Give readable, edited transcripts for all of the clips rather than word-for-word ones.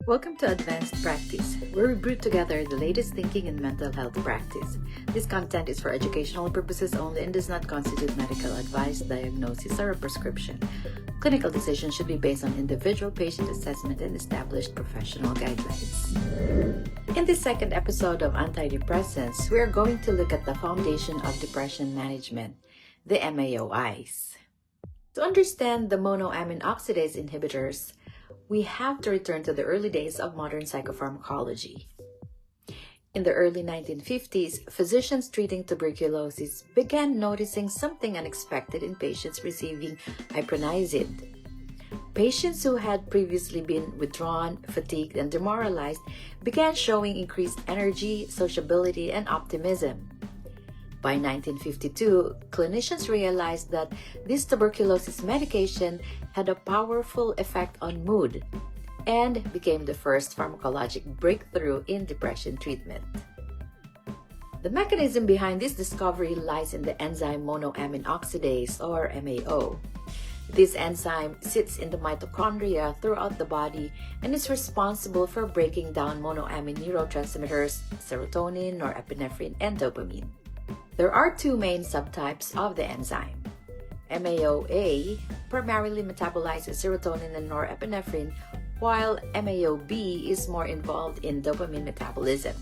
Welcome to Advanced Practice, where we brew together the latest thinking in mental health practice. This content is for educational purposes only and does not constitute medical advice, diagnosis, or a prescription. Clinical decisions should be based on individual patient assessment and established professional guidelines. In this second episode of Antidepressants, we are going to look at the foundation of depression management, the MAOIs. To understand the Monoamine Oxidase Inhibitors, we have to return to the early days of modern psychopharmacology. In the early 1950s, physicians treating tuberculosis began noticing something unexpected in patients receiving ipronizid. Patients who had previously been withdrawn, fatigued, and demoralized began showing increased energy, sociability, and optimism. By 1952, clinicians realized that this tuberculosis medication had a powerful effect on mood and became the first pharmacologic breakthrough in depression treatment. The mechanism behind this discovery lies in the enzyme monoamine oxidase, or MAO. This enzyme sits in the mitochondria throughout the body and is responsible for breaking down monoamine neurotransmitters, serotonin, norepinephrine, and dopamine. There are two main subtypes of the enzyme. MAOA primarily metabolizes serotonin and norepinephrine, while MAOB is more involved in dopamine metabolism.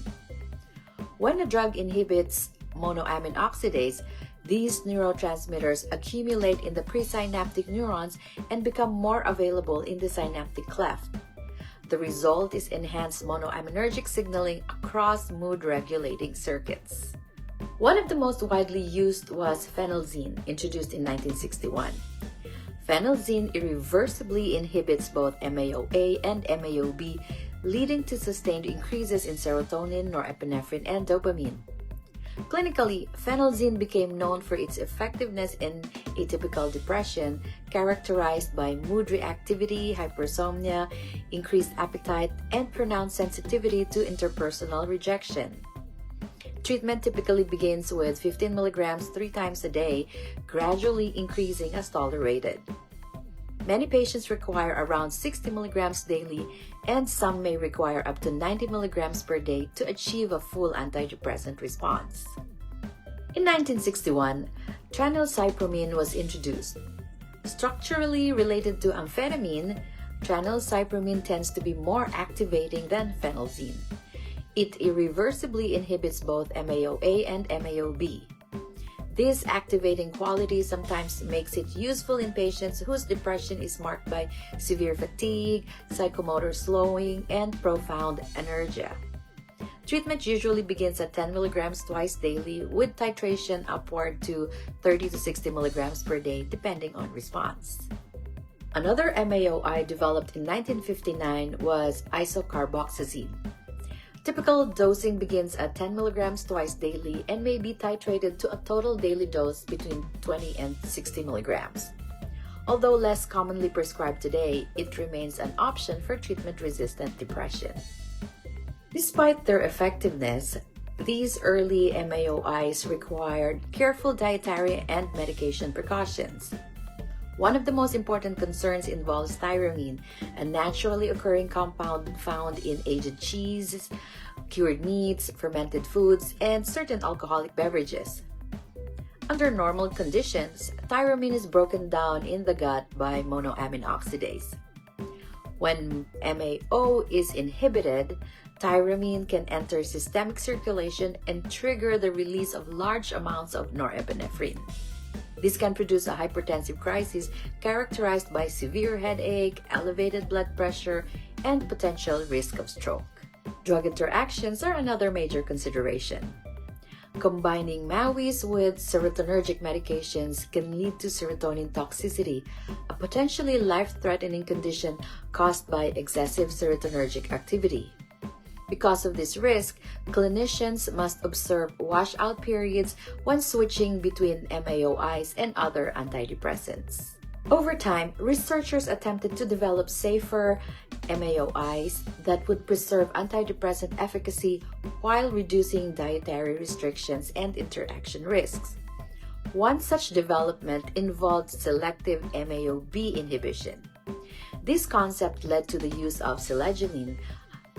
When a drug inhibits monoamine oxidase, these neurotransmitters accumulate in the presynaptic neurons and become more available in the synaptic cleft. The result is enhanced monoaminergic signaling across mood-regulating circuits. One of the most widely used was phenelzine, introduced in 1961. Phenelzine irreversibly inhibits both MAOA and MAOB, leading to sustained increases in serotonin, norepinephrine, and dopamine. Clinically, phenelzine became known for its effectiveness in atypical depression, characterized by mood reactivity, hypersomnia, increased appetite, and pronounced sensitivity to interpersonal rejection. Treatment typically begins with 15 milligrams 3 times a day, gradually increasing as tolerated. Many patients require around 60 milligrams daily, and some may require up to 90 milligrams per day to achieve a full antidepressant response. In 1961, tranylcypromine was introduced. Structurally related to amphetamine, tranylcypromine tends to be more activating than phenelzine. It irreversibly inhibits both MAOA and MAOB. This activating quality sometimes makes it useful in patients whose depression is marked by severe fatigue, psychomotor slowing, and profound anergia. Treatment usually begins at 10 milligrams twice daily, with titration upward to 30 to 60 milligrams per day, depending on response. Another MAOI developed in 1959 was isocarboxazine. Typical dosing begins at 10 milligrams twice daily and may be titrated to a total daily dose between 20 and 60 milligrams. Although less commonly prescribed today, it remains an option for treatment-resistant depression. Despite their effectiveness, these early MAOIs required careful dietary and medication precautions. One of the most important concerns involves tyramine, a naturally occurring compound found in aged cheeses, cured meats, fermented foods, and certain alcoholic beverages. Under normal conditions, tyramine is broken down in the gut by monoamine oxidase. When MAO is inhibited, tyramine can enter systemic circulation and trigger the release of large amounts of norepinephrine. This can produce a hypertensive crisis characterized by severe headache, elevated blood pressure, and potential risk of stroke. Drug interactions are another major consideration. Combining MAOIs with serotonergic medications can lead to serotonin toxicity, a potentially life-threatening condition caused by excessive serotonergic activity. Because of this risk, clinicians must observe washout periods when switching between MAOIs and other antidepressants. Over time, researchers attempted to develop safer MAOIs that would preserve antidepressant efficacy while reducing dietary restrictions and interaction risks. One such development involved selective MAOB inhibition. This concept led to the use of selegiline,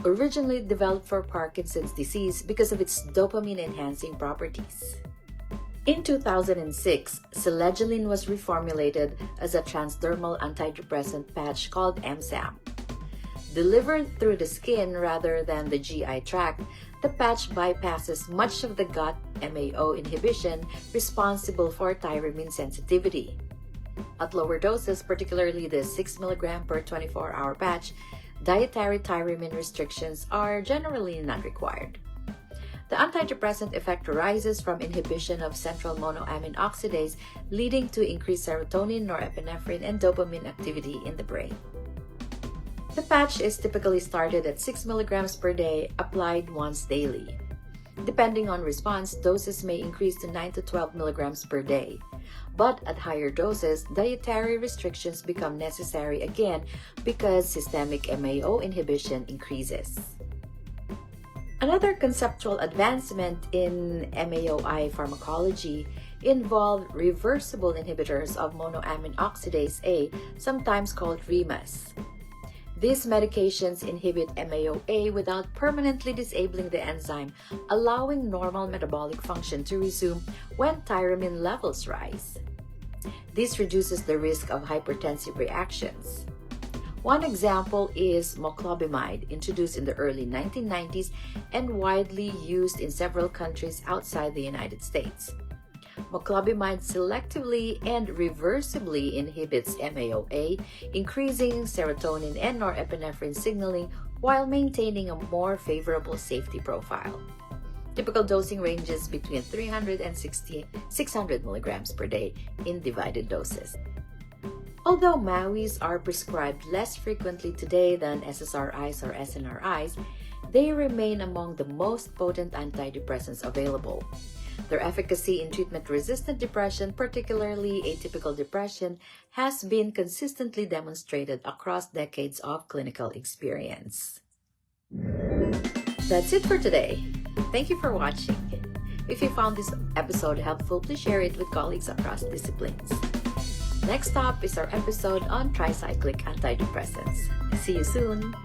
originally developed for Parkinson's disease because of its dopamine-enhancing properties. In 2006, selegiline was reformulated as a transdermal antidepressant patch called MSAM. Delivered through the skin rather than the GI tract, the patch bypasses much of the gut MAO inhibition responsible for tyramine sensitivity. At lower doses, particularly the 6 mg per 24-hour patch, dietary tyramine restrictions are generally not required. The antidepressant effect arises from inhibition of central monoamine oxidase, leading to increased serotonin, norepinephrine, and dopamine activity in the brain. The patch is typically started at 6 mg per day, applied once daily. Depending on response, doses may increase to 9 to 12 mg per day. But at higher doses, dietary restrictions become necessary again because systemic MAO inhibition increases. Another conceptual advancement in MAOI pharmacology involved reversible inhibitors of monoamine oxidase A, sometimes called REMAs. These medications inhibit MAOA without permanently disabling the enzyme, allowing normal metabolic function to resume when tyramine levels rise. This reduces the risk of hypertensive reactions. One example is moclobemide, introduced in the early 1990s and widely used in several countries outside the United States. Moclobemide selectively and reversibly inhibits MAOA, increasing serotonin and norepinephrine signaling while maintaining a more favorable safety profile. Typical dosing ranges between 300 and 600 mg per day in divided doses. Although MAOIs are prescribed less frequently today than SSRIs or SNRIs, they remain among the most potent antidepressants available. Their efficacy in treatment-resistant depression, particularly atypical depression, has been consistently demonstrated across decades of clinical experience. That's it for today. Thank you for watching. If you found this episode helpful, please share it with colleagues across disciplines. Next up is our episode on tricyclic antidepressants. See you soon!